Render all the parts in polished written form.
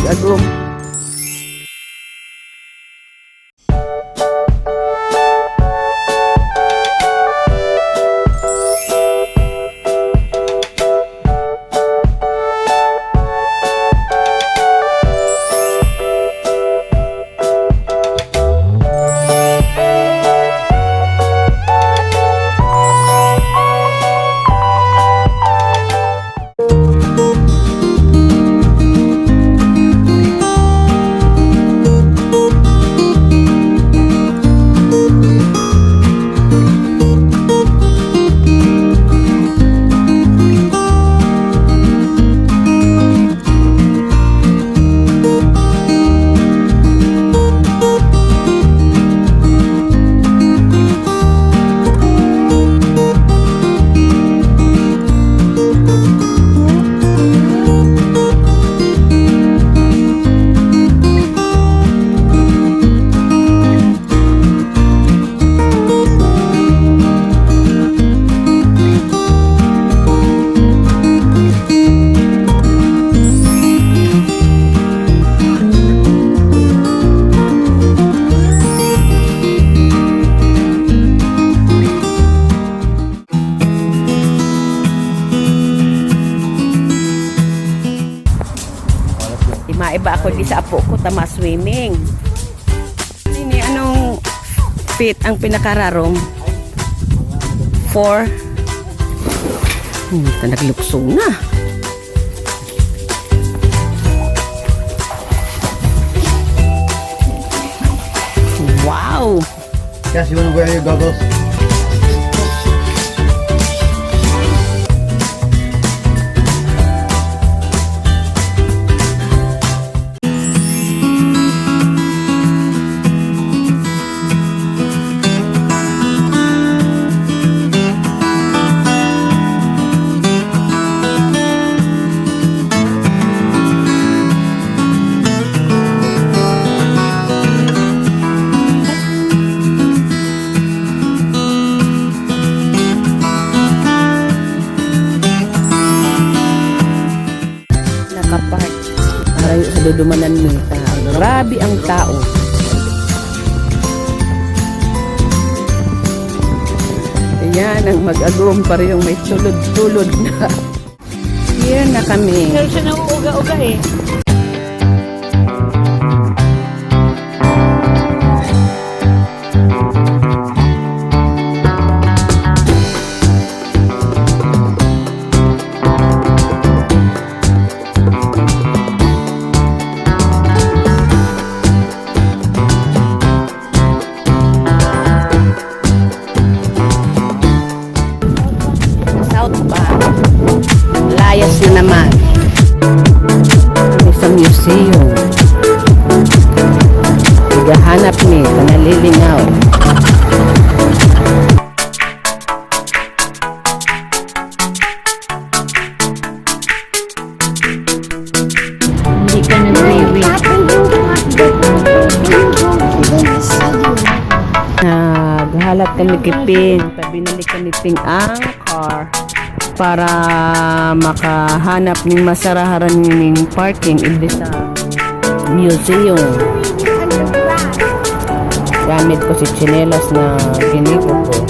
mag-agum. Maiba ako di sa apo ko tama swimming. Ini anong fit ang pinakararong? 4. Nagluksong na. Wow. Yes, you want to wear your goggles? Nakapark. Arayo sa dudumanan mo. Grabe ang tao. Ayan ang mag-agum para yung may tulod-tulod na. Here na kami. Pero siya nauuga-uga eh. Layas na naman. Sa museum. Naghahanap ni Panalilingaw. Hindi ka nag-wait. Naghahanap kami kipin. Binalik kami ping ang car para makahanap ng masaraharan ng parking in this museum. Gamit ko si chinelas na giniko ko.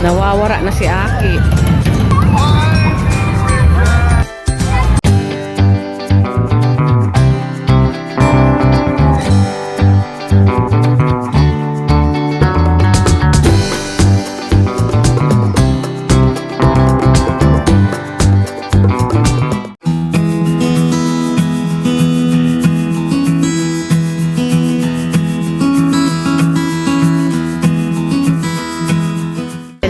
Nawawara na si Aki.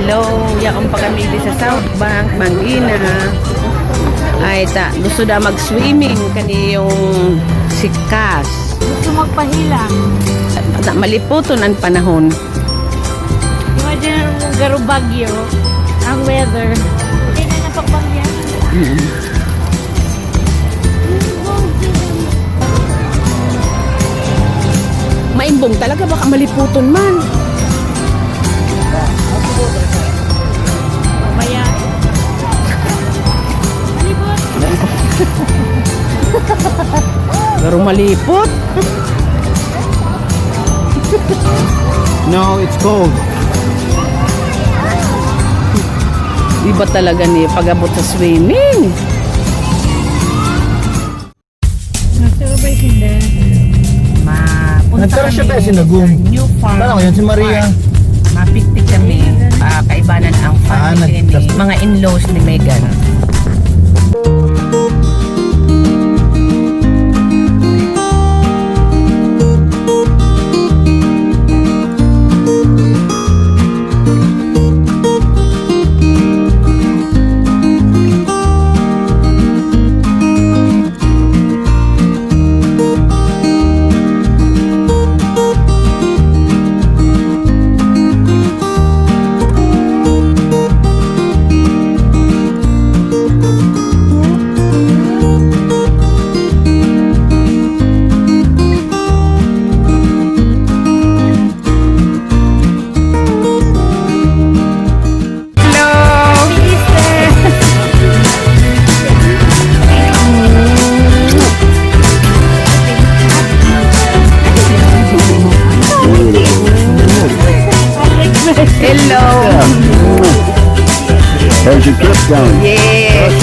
Hello, yakong pagamili sa South Bank, Mangina. Ay, gusto na mag-swimming kaniyong si Cass. Gusto magpahilang. Maliputon ang panahon. Imagine mo garubagyo. Ang weather. Hindi na napagbagyan. Maimbong talaga, baka maliputon man. Maya. Malibot. Pero malipot. No, it's cold. Iba talaga ni pag-abot sa swimming. Nasa ba hindi? Nagkaroon siya tayo sinagum. New farm. Kala ko yan si Maria. Mapiktik kami. Kaibanan ang family ni mga in-laws ni Megan. Hello. How's your trip going? Yes.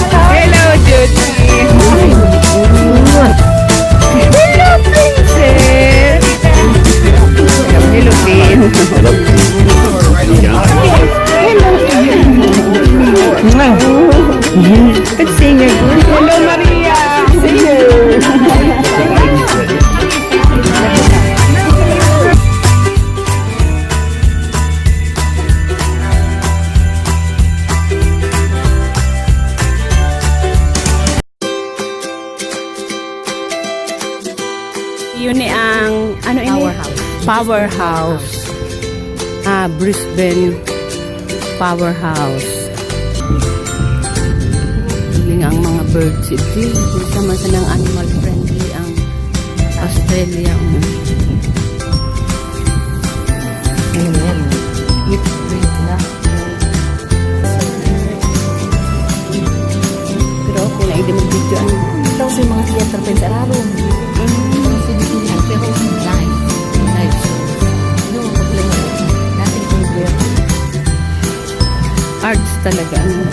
Hello, Judy. Hello, princess. Hello, Pin. Good singer. Hello, Maria. Yun ni ang ano ini? Powerhouse. Brisbane Powerhouse. Yun nga ang mga bird city. Sama sa ng animal friendly ang Australia. Pero okay na, hindi mag-video ano. Ito sa mga theater pa sa araw. Pero live show. No, nothing to wear. Arts talaga. Ano?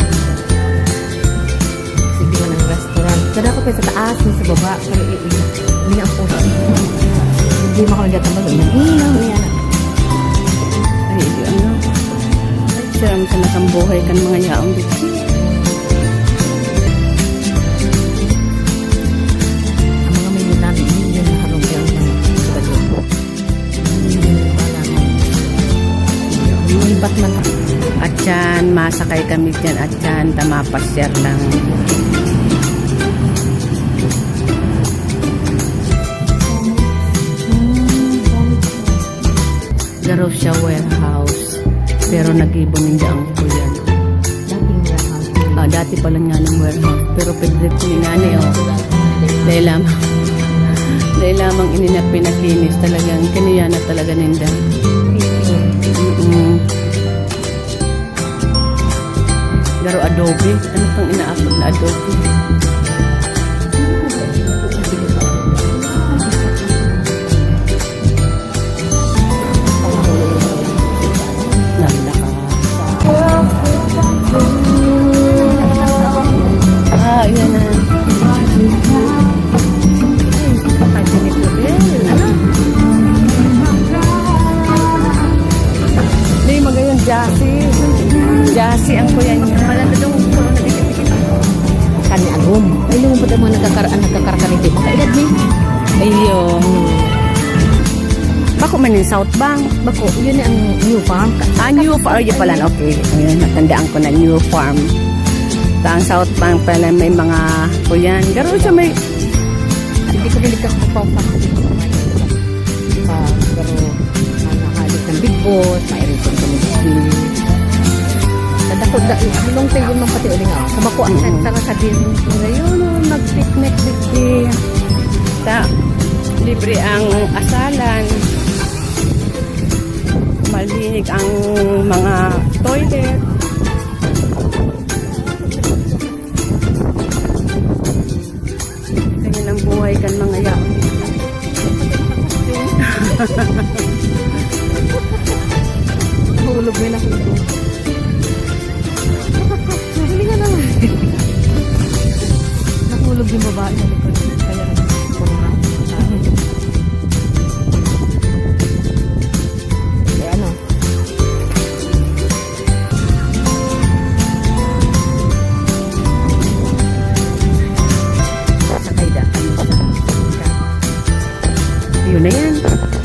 Sige mo ng restaurant. Kada ko pa sa taas, sa baba. Pero hindi na ako. Hindi mo ako nagtatambal. Yan. Ay, di ano. Siram sa nakambuhay kan mga yaong dito. Ang mga menu namin, hindi na harong yung libat man pa. At yan, masakay kami dyan. At yan, tamapasyar lang. Garo siya warehouse. Pero nag-ibon hindi ang kuyan. Dating warehouse. Dati pa lang nga ng warehouse. Pero pedret ko ni nanay, oh. Dahil lamang ininap pinakinis talagang kiniyana talaga ninda. Garo adobe. Ano pang ina-upload na adobe? Nalaka. kasi ang kuya niya. Malanda daw kung ano na dikit-dikit. Kani agom. Ay, mo pa mo nagkakaroon dito. Makailad ni. Ayun. Bako man yung South Bank. Bako, yun ang new farm. New Farm. Ayun pala. Okay. Ayun, natandaan ko na New Farm. Ang South Bank pala may mga kuyan. Garo siya may... Hindi ko bilig ako pa dito. Pero nakalit ng Big Boss, mayroon ko ng Tadako, long tayo yung mga pati uling ako. Kabako ang sarang sa din. Ayun, mag-picnic dito. Libre ang asalan. Malinig ang mga toilet. Ganyan ang buhay kan mga yaon. Hulog nila ko ito. Huli nga naman. Nahulog yung babae na likod. Kaya corona. Kaya ano? Sakay da. Yun na yan.